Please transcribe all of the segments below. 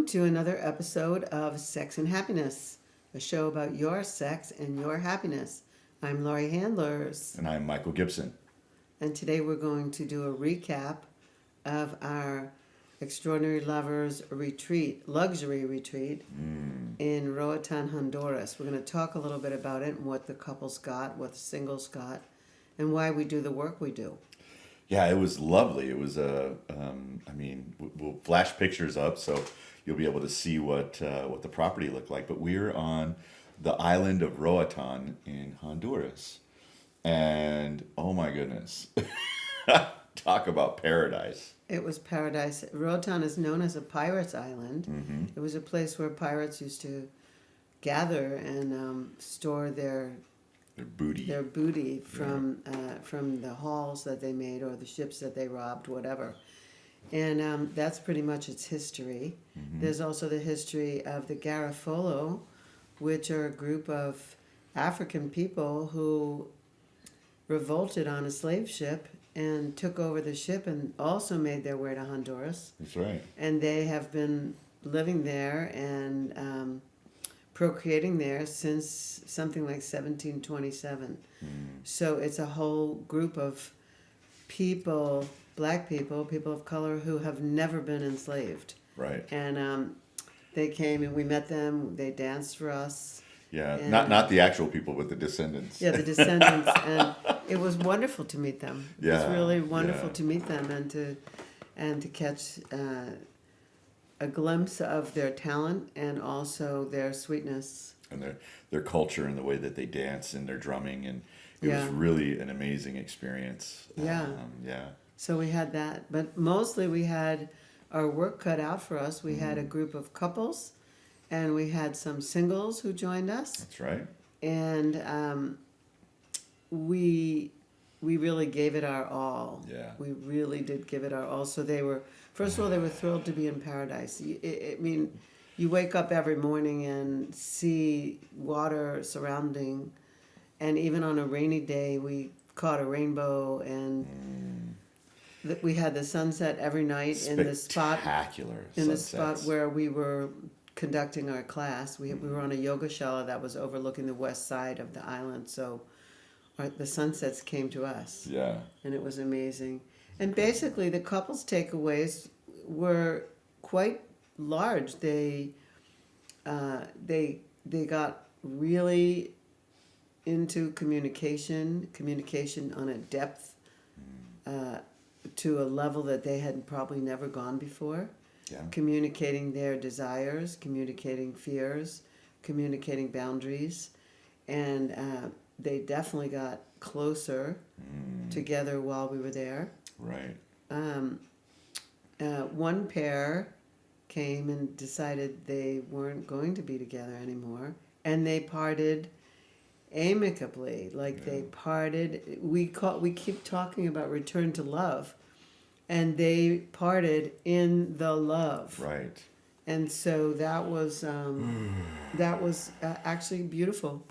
Welcome to another episode of Sex and Happiness, a show about your sex and your happiness. I'm Laurie Handlers. And I'm Michael Gibson. And today we're going to do a recap of our Extraordinary Lovers retreat, luxury retreat in Roatan, Honduras. We're going to talk a little bit about it and what the couples got, what the singles got, and why we do the work we do. Yeah, it was lovely. It was we'll flash pictures up so you'll be able to see what the property looked like. But we're on the island of Roatan in Honduras, and oh my goodness, talk about paradise! It was paradise. Roatan is known as a pirate's island. Mm-hmm. It was a place where pirates used to gather and store their booty from the hauls that they made or the ships that they robbed, whatever. And that's pretty much its history. Mm-hmm. There's also the history of the Garifolo, which are a group of African people who revolted on a slave ship and took over the ship and also made their way to Honduras. That's right. And they have been living there and procreating there since something like 1727. So it's a whole group of people, black people, people of color who have never been enslaved. Right. And they came and we met them. They danced for us. Yeah, And, not the actual people, but the descendants. Yeah, the descendants. And it was wonderful to meet them. It was Yeah, really wonderful yeah. to meet them and to catch a glimpse of their talent and also their sweetness. And their culture and the way that they dance and their drumming, and it was Yeah. really an amazing experience. Yeah. Yeah. So we had that. But mostly we had our work cut out for us. We had a group of couples and we had some singles who joined us. That's right. And we really gave it our all. Yeah. We really did give it our all. So they were, first of all, they were thrilled to be in paradise. I mean, you wake up every morning and see water surrounding, and even on a rainy day, we caught a rainbow, and we had the sunset every night in the spot. Spectacular In the sunsets. spot where we were conducting our class. We were on a yoga shala that was overlooking the west side of the island, so the sunsets came to us, Yeah. and it was amazing. And basically, the couple's takeaways were quite large. They got really into communication on a depth to a level that they had probably never gone before. Yeah. Communicating their desires, communicating fears, communicating boundaries, and they definitely got closer together while we were there. Right. One pair came and decided they weren't going to be together anymore, and they parted amicably. They parted. We keep talking about return to love, and they parted in the love. Right. And so that was actually beautiful.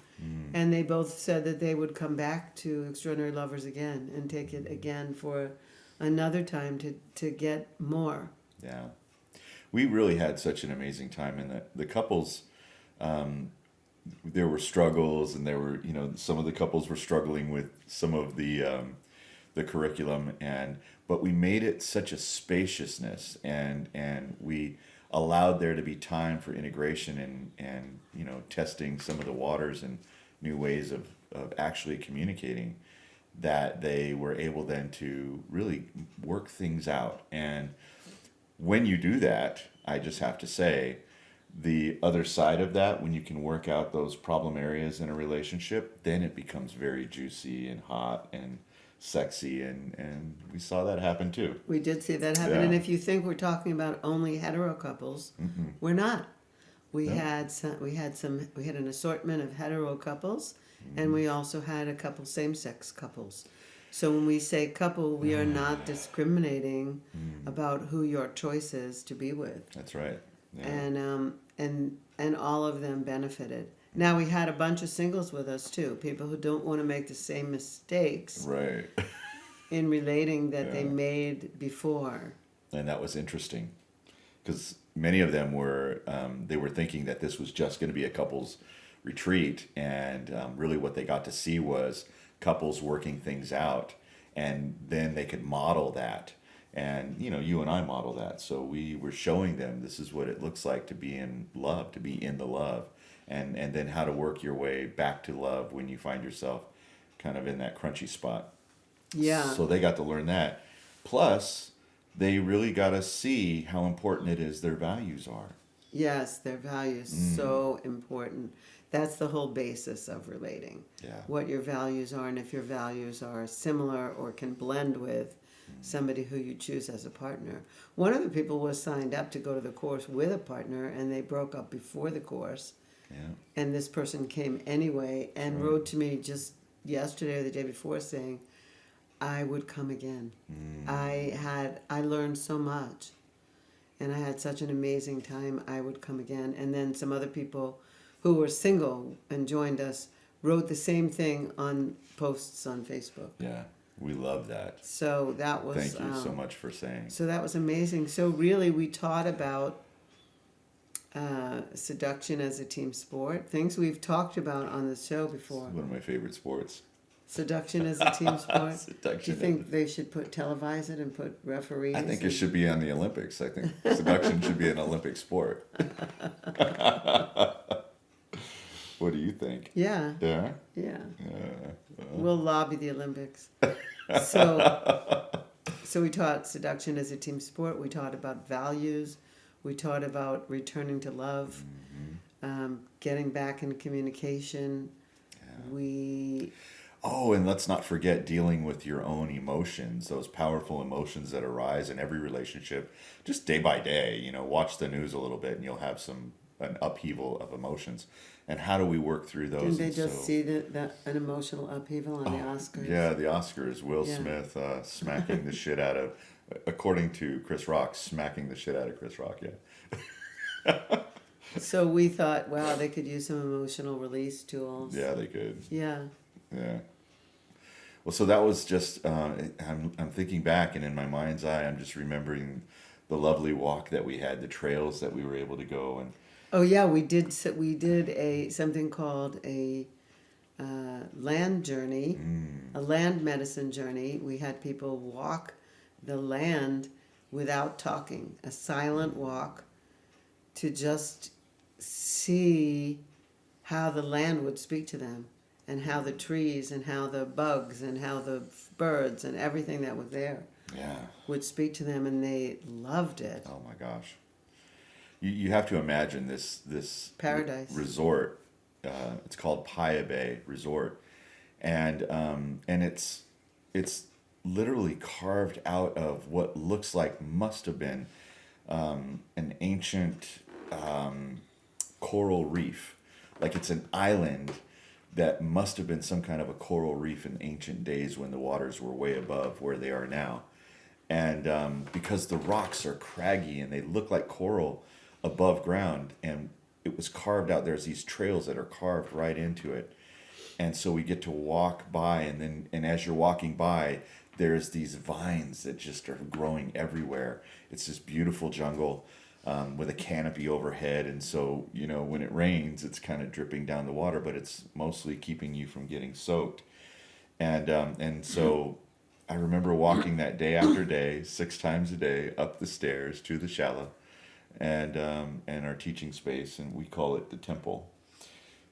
And they both said that they would come back to Extraordinary Lovers again and take it again for another time to get more. Yeah. We really had such an amazing time, and the couples, there were struggles, and there were, some of the couples were struggling with some of the curriculum, but we made it such a spaciousness, and we allowed there to be time for integration and testing some of the waters and new ways of actually communicating, that they were able then to really work things out. And when you do that, I just have to say, the other side of that, when you can work out those problem areas in a relationship, then it becomes very juicy and hot and sexy, and we saw that happen too. We did see that happen. Yeah. And if you think we're talking about only hetero couples, we're not. We had an assortment of hetero couples, and we also had a couple same-sex couples. So when we say couple, we are not discriminating about who your choice is to be with. That's right. Yeah. And all of them benefited. Now we had a bunch of singles with us too, people who don't want to make the same mistakes Right. in relating that they Yeah. made before. And that was interesting, because many of them were they were thinking that this was just going to be a couples retreat, and really what they got to see was couples working things out, and then they could model that. And you and I model that, so we were showing them this is what it looks like to be in love, to be in the love, and then how to work your way back to love when you find yourself kind of in that crunchy spot. Yeah. So they got to learn that. Plus, they really got to see how important it is their values are. Yes, their values so important. That's the whole basis of relating. Yeah. What your values are, and if your values are similar or can blend with somebody who you choose as a partner. One of the people was signed up to go to the course with a partner, and they broke up before the course. Yeah. And this person came anyway and wrote to me just yesterday or the day before saying, I would come again. I learned so much, and I had such an amazing time. I would come again. And then some other people who were single and joined us wrote the same thing on posts on Facebook. Yeah. We love that. So that was... Thank you so much for saying. So that was amazing. So really we taught about seduction as a team sport, things we've talked about on the show before. One of my favorite sports. Seduction as a team sport. Seduction. Do you think they should televise it and put referees? I think it should be on the Olympics. I think seduction should be an Olympic sport. What do you think? Yeah. Yeah? Yeah. Yeah. We'll lobby the Olympics. So we taught seduction as a team sport. We taught about values. We taught about returning to love, getting back in communication. Yeah. Oh, and let's not forget dealing with your own emotions, those powerful emotions that arise in every relationship, just day by day. Watch the news a little bit, and you'll have an upheaval of emotions. And how do we work through those? Didn't they just see an emotional upheaval on the Oscars? Yeah, the Oscars. Will Smith smacking the shit out of, according to Chris Rock, smacking the shit out of Chris Rock. Yeah. So we thought, wow, they could use some emotional release tools. Yeah, they could. Yeah. Yeah. Well, so that was just, I'm thinking back, and in my mind's eye, I'm just remembering the lovely walk that we had, the trails that we were able to go. And oh yeah, we did something called a land journey, a land medicine journey. We had people walk the land without talking, a silent walk, to just see how the land would speak to them, and how the trees and how the bugs and how the birds and everything that was there would speak to them, and they loved it. Oh my gosh. You have to imagine this paradise resort. It's called Paya Bay Resort, and it's literally carved out of what looks like must have been an ancient coral reef. Like it's an island that must have been some kind of a coral reef in ancient days when the waters were way above where they are now. And because the rocks are craggy and they look like coral above ground, and it was carved out, there's these trails that are carved right into it. And so we get to walk by, and as you're walking by, there's these vines that just are growing everywhere. It's this beautiful jungle with a canopy overhead, and so when it rains, it's kind of dripping down the water, but it's mostly keeping you from getting soaked. And so I remember walking that day after day, 6 times a day, up the stairs to the shala, and our teaching space, and we call it the temple.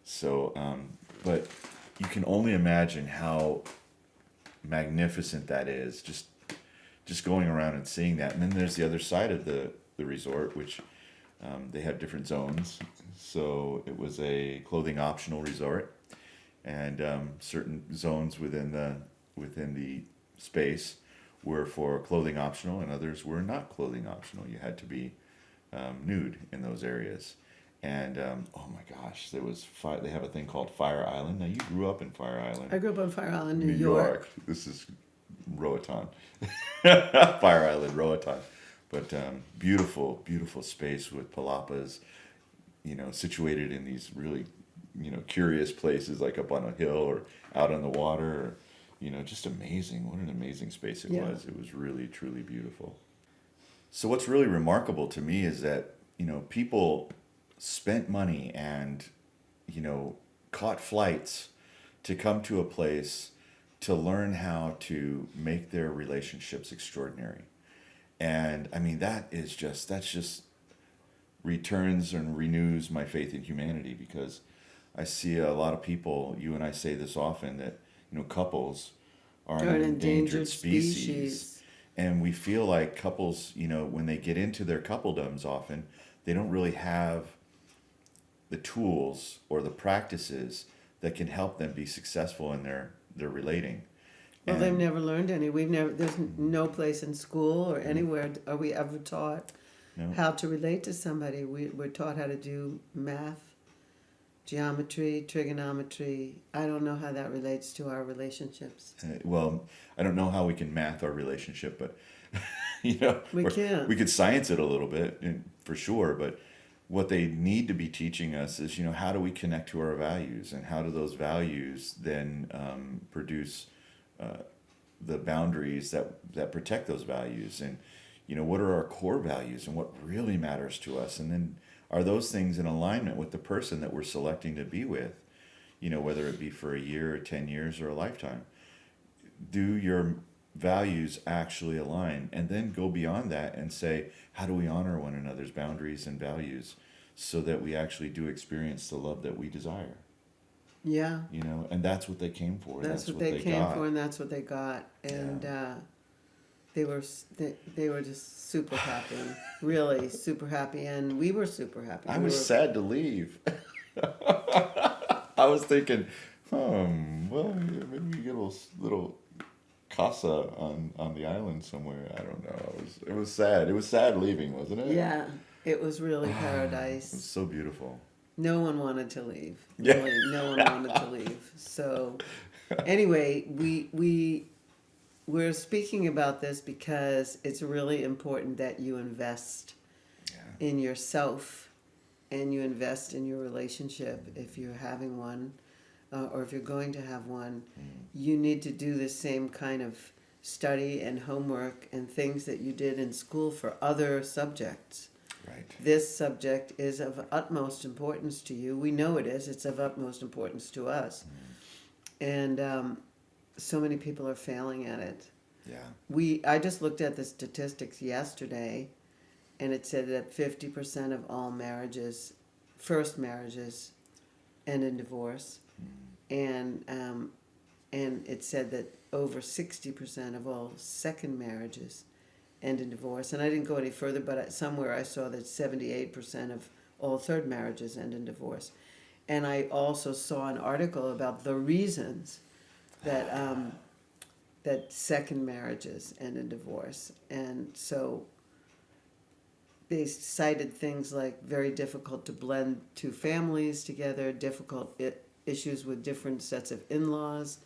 So, but you can only imagine how magnificent that is, just going around and seeing that. And then there's the other side of the resort, which they have different zones. So it was a clothing optional resort, and certain zones within the space were for clothing optional, and others were not clothing optional. You had to be nude in those areas. And oh my gosh, they have a thing called Fire Island. Now, you grew up in Fire Island. I grew up on Fire Island, New York. This is Roatan. Fire Island, Roatan. But beautiful, beautiful space with palapas, situated in these really, curious places, like up on a hill or out on the water. Or, just amazing. What an amazing space it was. It was really, truly beautiful. So what's really remarkable to me is that, people spent money and, caught flights to come to a place to learn how to make their relationships extraordinary. And I mean, that's just returns and renews my faith in humanity, because I see a lot of people, you and I say this often, that, couples are They're an an endangered endangered species. species. And we feel like couples, when they get into their coupledoms, often they don't really have the tools or the practices that can help them be successful in their relating. Well, they've And never learned any. There's no place in school or anywhere are we ever taught no, how to relate to somebody. We're taught how to do math, geometry, trigonometry. I don't know how that relates to our relationships. well, I don't know how we can math our relationship, but We can. we could science it a little bit, for sure. But what they need to be teaching us is, how do we connect to our values, and how do those values then produce the boundaries that protect those values, and what are our core values and what really matters to us, and then are those things in alignment with the person that we're selecting to be with, whether it be for a year or 10 years or a lifetime. Do your values actually align? And then go beyond that and say, how do we honor one another's boundaries and values so that we actually do experience the love that we desire? Yeah. And that's what they came for. That's what they came got. for, and that's what they got. And they were just super happy, really super happy, and we were super happy. I was sad to leave. I was thinking, well, maybe we get a little casa on the island somewhere. I don't know. It was sad. It was sad leaving, wasn't it? Yeah, it was really It was paradise. so beautiful. No one wanted to leave. Yeah. Really, no one wanted to leave. So, anyway, we're speaking about this because it's really important that you invest in yourself, and you invest in your relationship if you're having one, or if you're going to have one. You need to do the same kind of study and homework and things that you did in school for other subjects. Right. This subject is of utmost importance to you. We know it is. It's of utmost importance to us. And so many people are failing at it. Yeah. I just looked at the statistics yesterday, and it said that 50% of all marriages, first marriages, end in divorce. And it said that over 60% of all second marriages end in divorce. And I didn't go any further, but somewhere I saw that 78% of all third marriages end in divorce. And I also saw an article about the reasons that that second marriages end in divorce. And so they cited things like very difficult to blend two families together, difficult issues with different sets of in-laws.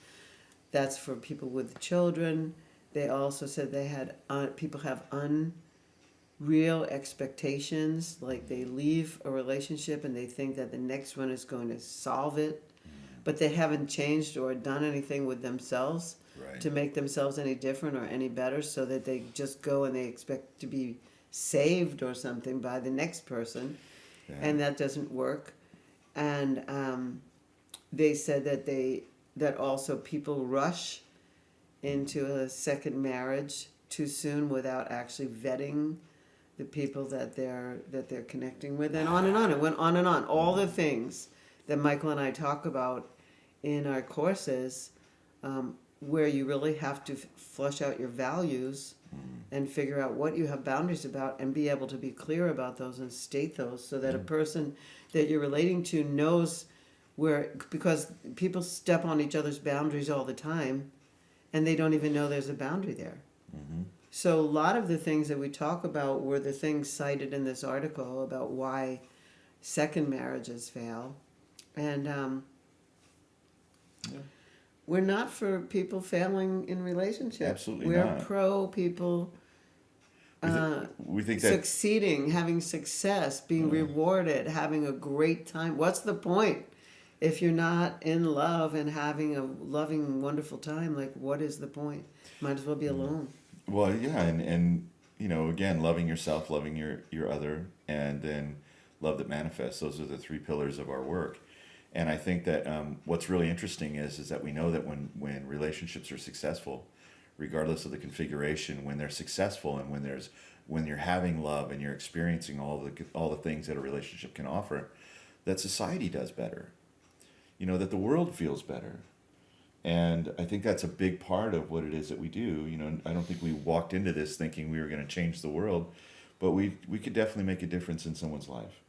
That's for people with children. They also said they had people have unreal expectations, like they leave a relationship and they think that the next one is going to solve it, but they haven't changed or done anything with themselves to make themselves any different or any better, so that they just go and they expect to be saved or something by the next person, and that doesn't work. And they said that also people rush into a second marriage too soon without actually vetting the people that they're connecting with, and on and on. It went on and on. All the things that Michael and I talk about in our courses, where you really have to flush out your values and figure out what you have boundaries about, and be able to be clear about those and state those, so that a person that you're relating to knows where, because people step on each other's boundaries all the time and they don't even know there's a boundary there. So a lot of the things that we talk about were the things cited in this article about why second marriages fail. And we're not for people failing in relationships. Absolutely we're not. pro people We think that succeeding, having success, being rewarded, having a great time. What's the point if you're not in love and having a loving, wonderful time? Like, what is the point? Might as well be alone. Well, yeah, and again, loving yourself, loving your other and then love that manifests. Those are the three pillars of our work. And I think that what's really interesting is that we know that when relationships are successful, regardless of the configuration, when they're successful and when you're having love and you're experiencing all the things that a relationship can offer, that society does better. You know, that the world feels better. And I think that's a big part of what it is that we do. You know, I don't think we walked into this thinking we were going to change the world, but we could definitely make a difference in someone's life.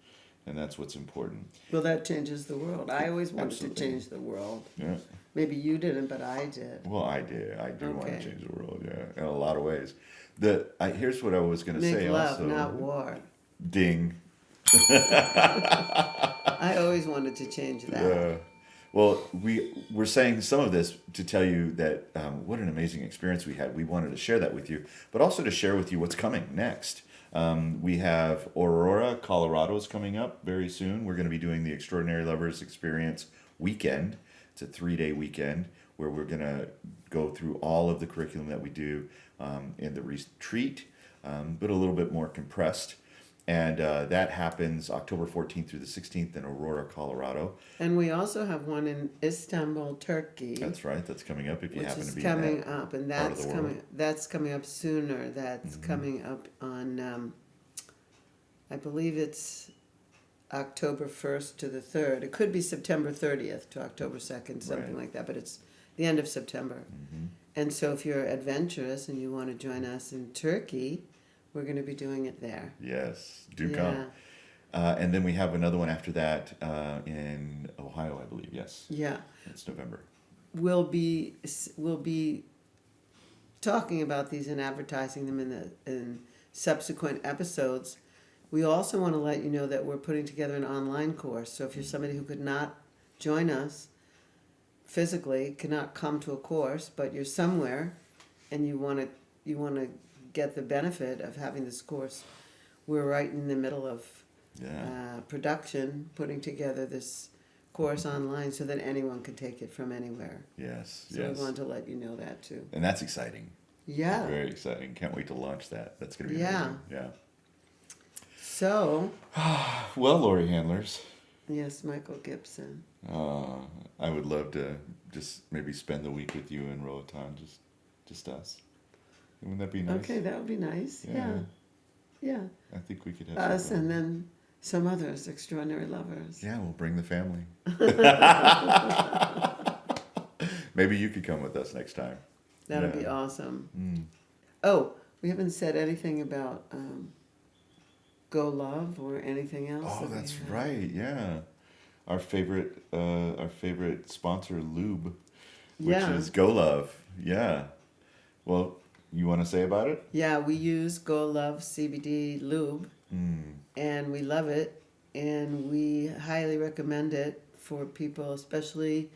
And that's what's important. Well, that changes the world. I always wanted Absolutely. to change the world. Yeah. Maybe you didn't, but I did. Well, I did. I do want to Okay. change the world, yeah, in a lot of ways. Here's what I was going to Make say love, also. not war. Ding. I always wanted to change that. Well, we're saying some of this to tell you that what an amazing experience we had. We wanted to share that with you, but also to share with you what's coming next. We have Aurora, Colorado is coming up very soon. We're going to be doing the Extraordinary Lovers Experience weekend. It's a 3-day weekend where we're going to go through all of the curriculum that we do in the retreat, but a little bit more compressed. And that happens October 14th through the 16th in Aurora, Colorado. And we also have one in Istanbul, Turkey. That's right. That's coming up if you which happen is to be coming in that up, and part of that's the coming. world. That's coming up sooner. That's coming up on, I believe it's October 1st to the 3rd. It could be September 30th to October 2nd, something Right. like that. But it's the end of September. And so, if you're adventurous and you want to join us in Turkey, we're going to be doing it there. Yes, do Yeah. come. And then we have another one after that in Ohio, I believe. Yes, Yeah. it's November. We'll be talking about these and advertising them in subsequent episodes. We also want to let you know that we're putting together an online course. So if you're somebody who could not join us physically, cannot come to a course, but you're somewhere and you want to get the benefit of having this course, we're right in the middle of production, putting together this course online so that anyone can take it from anywhere. Yes, So yes. we wanted to let you know that too. And that's exciting. Yeah. Very exciting. Can't wait to launch that. That's going to be Yeah. amazing. Yeah. So, Well, Laurie Handlers, yes, Michael Gibson. I would love to just maybe spend the week with you in Roatan, just us. Wouldn't that be nice? Okay, that would be nice. Yeah. Yeah. I think we could have Us some fun. and then some others, extraordinary lovers. Yeah, we'll bring the family. Maybe you could come with us next time. That'd Yeah. be awesome. Mm. Oh, we haven't said anything about Go Love or anything else. Oh, that we that's have. right. Yeah, our favorite sponsor, Lube, which Yeah. is Go Love. Yeah. Well, you want to say about it? Yeah, we use Go Love CBD lube, and we love it, and we highly recommend it for people, especially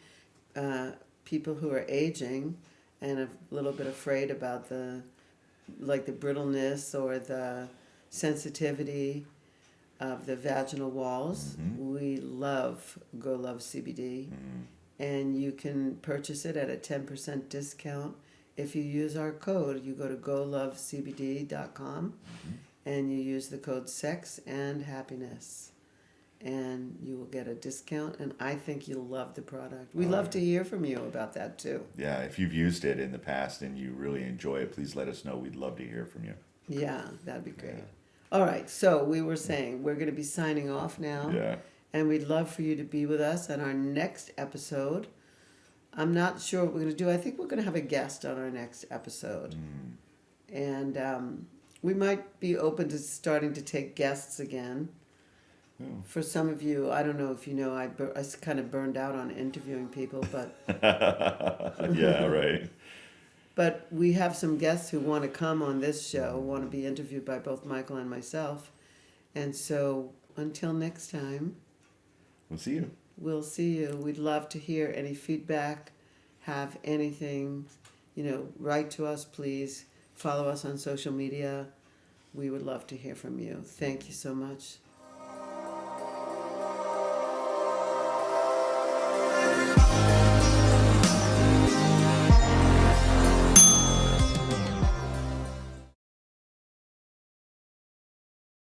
people who are aging and a little bit afraid about the brittleness or the sensitivity of the vaginal walls. We love Go Love CBD, and you can purchase it at a 10% discount. If you use our code, you go to golovecbd.com and you use the code sex and happiness, and you will get a discount, and I think you'll love the product. We love to hear from you about that too. Yeah. If you've used it in the past and you really enjoy it, please let us know. We'd love to hear from you. Yeah, that'd be great. All right, so we were saying we're going to be signing off now. Yeah. And we'd love for you to be with us on our next episode. I'm not sure what we're going to do. I think we're going to have a guest on our next episode. And we might be open to starting to take guests again. Oh. For some of you, I don't know if you know, I kind of burned out on interviewing people, but Yeah, right. but we have some guests who want to come on this show, want to be interviewed by both Michael and myself. And so until next time, We'll see you. we'll see you. We'd love to hear any feedback, have anything, write to us, please. Follow us on social media. We would love to hear from you. Thank you so much.